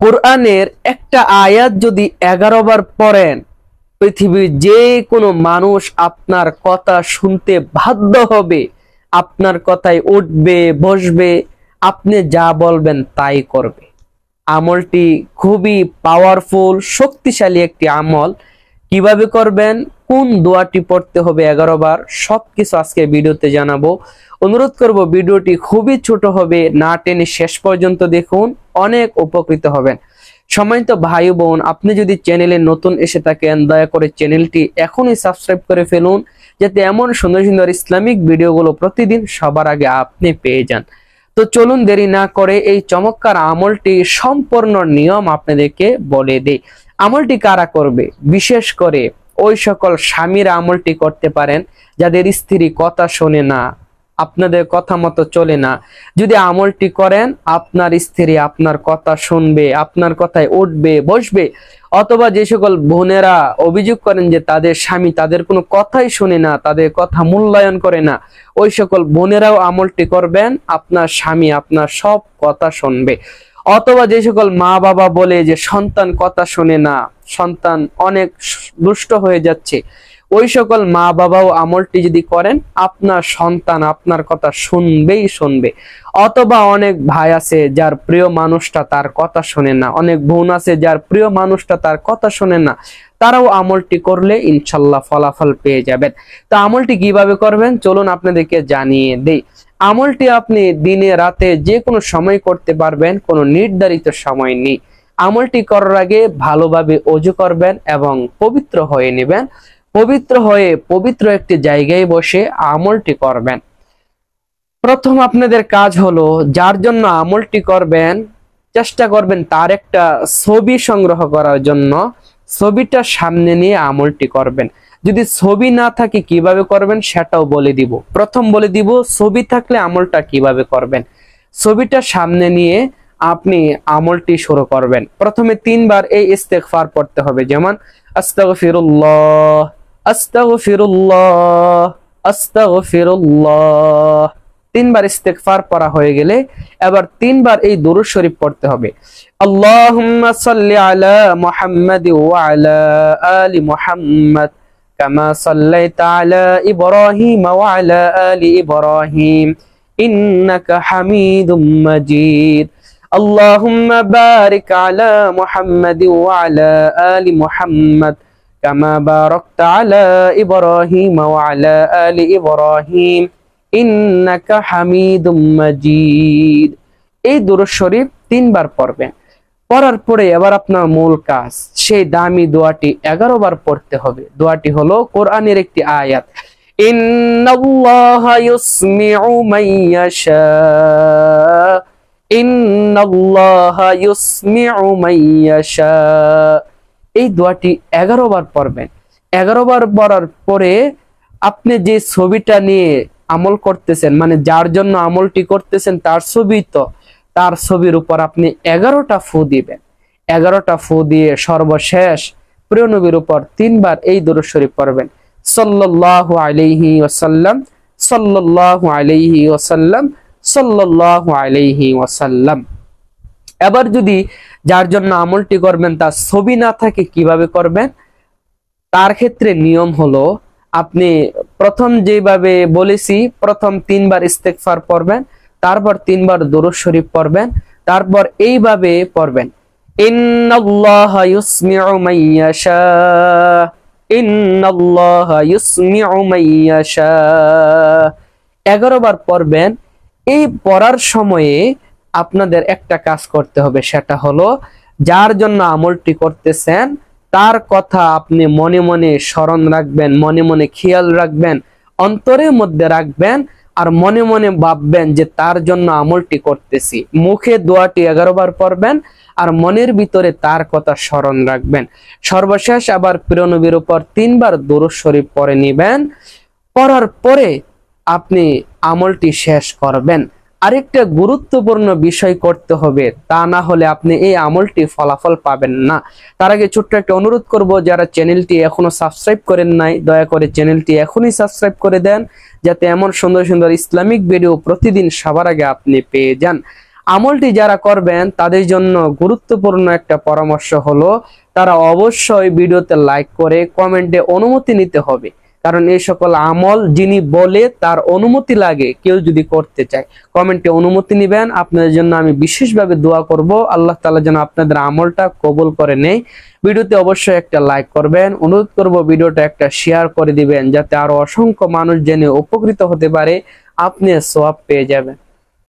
কোরআনের একটা আয়াত যদি 11 বার পড়েন, পৃথিবীর যে কোনো মানুষ আপনার কথা শুনতে বাধ্য হবে, আপনার কথায় উঠবে বসবে, আপনি যা বলবেন তাই করবে। আমলটি খুবই পাওয়ারফুল, শক্তিশালী একটি আমল। কিভাবে করবেন, কোন দোয়াটি পড়তে হবে 11 বার, সবকিছু আজকে ভিডিওতে জানাবো। অনুরোধ করব ভিডিওটি খুবই ছোট হবে, না টেনে শেষ পর্যন্ত দেখুন, অনেক উপকৃত হবেন। সম্মানিত ভাই বোন, আপনি যদি চ্যানেলে নতুন এসে থাকেন, দয়া করে চ্যানেলটি এখনই সাবস্ক্রাইব করে ফেলুন, যাতে এমন সুন্দর সুন্দর ইসলামিক ভিডিওগুলো প্রতিদিন সবার আগে আপনি পেয়ে যান। তো চলুন দেরি না করে এই চমৎকার আমলটি সম্পূর্ণ নিয়ম আপনাদেরকে বলে দেই। আমলটি কারা করবে? বিশেষ করে ওই সকল স্বামীরা আমলটি করতে পারেন যাদের স্ত্রী কথা শোনে না, আপনাদের কথা মতো চলে না। যদি আমলটি করেন, আপনার স্ত্রী আপনার কথা শুনবে, আপনার কথায় উঠবে বসবে। অথবা যে সকল বোনেরা অভিযোগ করেন যে তাদের স্বামী তাদের কোনো কথাই শুনে না, তাদের কথা মূল্যায়ন করে না, ওই সকল বোনেরাও আমলটি করবেন, আপনার স্বামী আপনার সব কথা শুনবে। অথবা যে সকল মা বাবা বলে যে সন্তান কথা শোনে না, সন্তান অনেক দুষ্ট হয়ে যাচ্ছে, ওই সকল মা বাবাও আমলটি যদি করেন, আপনার সন্তান আপনার কথা শুনবেই শুনবে। অথবা অনেক ভাই আছে যার প্রিয় মানুষটা তার কথা শোনে না, অনেক বোন আছে যার প্রিয় মানুষটা তার কথা শোনে না, তারাও আমলটি করলে ইনশাল্লাহ ফলাফল পেয়ে যাবেন। তো আমলটি কিভাবে করবেন চলুন আপনাদেরকে জানিয়ে দেই। আমলটি আপনি দিনে রাতে যে কোনো সময় করতে পারবেন, কোনো নির্ধারিত সময় নেই। আমলটি করার আগে ভালোভাবে ওযু করবেন এবং পবিত্র হয়ে নেবেন। পবিত্র হয়ে পবিত্র একটি জায়গায় বসে আমলটি করবেন। প্রথম আপনাদের কাজ হলো, যার জন্য আমলটি করবেন চেষ্টা করবেন তার একটা ছবি সংগ্রহ করার জন্য। ছবিটা সামনে নিয়ে আমলটি করবেন। যদি ছবি না থাকে কিভাবে করবেন সেটাও বলে দিব। প্রথম বলে দিব ছবি থাকলে আমলটা কিভাবে করবেন। ছবিটা সামনে নিয়ে আপনি আমলটি শুরু করবেন। প্রথমে 3 বার এই ইস্তেগফার পড়তে হবে, যেমন আস্তাগফিরুল্লাহ আস্তাগফিরুল্লাহ আস্তাগফিরুল্লাহ। 3 বার ইস্তেগফার পড়া হয়ে গেলে এবার 3 বার এই দুরূদ শরীফ পড়তে হবে। আল্লাহুম্মা সাল্লি আলা মুহাম্মাদ ওয়া আলা আলি মুহাম্মাদ কামা সাল্লাইতা আলা ইব্রাহিম ওয়া আলা আলি ইব্রাহিম ইন্নাকা হামিদুম মাজিদ। আল্লাহুম্মা বারিক আলা মুহাম্মাদ ওয়া আলা আলি মুহাম্মাদ কামা বারাকতা আলা ইব্রাহিম ওয়া আলা আলি ইব্রাহিম ইন্নাকা হামিদুম মাজিদ। এই দুরূদ শরীফ 3 বার পড়বেন। পড়ার পরে এবার আপনার মূল কাজ, সেই দামি দোয়াটি 11 বার পড়তে হবে। দোয়াটি হলো কোরআনের একটি আয়াত, ইন্নাল্লাহা ইউসমিউ মান ইয়াশা ইন্নাল্লাহা ইউসমিউ মান ইয়াশা। এই দোয়াটি 11 বার পড়বেন। 11 বার পড়ার পরে আপনি যে ছবিটা নিয়ে আমল করতেছেন, মানে যার জন্য আমলটি করতেছেন তার ছবি, তো তার ছবির উপর আপনি 11টা ফু দিবেন। 11টা ফু দিয়ে সর্বশেষ প্রিয় নবীর উপর 3 বার এই দুরূদ শরীফ পড়বেন, সাল্লাল্লাহু আলাইহি ওয়াসাল্লাম সাল্লাল্লাহু আলাইহি ওয়াসাল্লাম সাল্লাল্লাহু আলাইহি ওয়াসাল্লাম। এবার যদি যার জন্য আমলটি করবেন তার ছবি না থাকে কিভাবে করবেন, তার ক্ষেত্রে নিয়ম হলো, আপনি প্রথম যেভাবে বলেছি প্রথম 3 বার ইস্তেগফার পড়বেন, তারপর 3 বার দুরূদ শরীফ পড়বেন, তারপর এইভাবে পড়বেন, ইন্নাল্লাহা ইউসমিউ মান ইয়াশা ইন্নাল্লাহা ইউসমিউ মান ইয়াশা। 11 বার পড়বেন। এই পড়ার সময়ে আপনাদের একটা কাজ করতে হবে, সেটা হলো যার জন্য আমলটি করতেছেন তার কথা আপনি মনে মনে স্মরণ রাখবেন, মনে মনে খেয়াল রাখবেন, অন্তরের মধ্যে রাখবেন, আর মনে মনে ভাববেন যে তার জন্য আমলটি করতেছি। মুখে দোয়াটি 11 বার পড়বেন আর মনের ভিতরে তার কথা স্মরণ রাখবেন। সর্বশেষ আবার প্রিয় নবীর উপর 3 বার দুরূদ শরীফ পড়ে নেবেন। পড়ার পরে আপনি আমলটি শেষ করবেন। আরেকটা গুরুত্বপূর্ণ বিষয় করতে হবে, তা না হলে আপনি এই আমলটি ফলাফল পাবেন না। তার আগে ছোট্ট একটা অনুরোধ করব, যারা চ্যানেলটি এখনো সাবস্ক্রাইব করেন নাই দয়া করে চ্যানেলটি এখনই সাবস্ক্রাইব করে দেন, যাতে এমন সুন্দর সুন্দর ইসলামিক ভিডিও প্রতিদিন সবার আগে আপনি পেয়ে যান। আমলটি যারা করবেন তাদের জন্য গুরুত্বপূর্ণ একটা পরামর্শ হলো তারা অবশ্যই ভিডিওতে লাইক করে কমেন্টে অনুমতি নিতে হবে, কারণ এই সকল আমল যিনি বলে তার অনুমতি লাগে কেউ যদি করতে চায়। কমেন্টে অনুমতি নেবেন, আপনাদের জন্য আমি বিশেষভাবে দোয়া করব আল্লাহ তাআলা যেন আপনাদের আমলটা কবুল করে নেয়। ভিডিওতে অবশ্যই একটা লাইক করবেন, অনুরোধ করব ভিডিওটা একটা শেয়ার করে দিবেন যাতে আরো অসংখ্য মানুষ জেনে উপকৃত হতে পারে, আপনি সওয়াব পেয়ে যাবেন।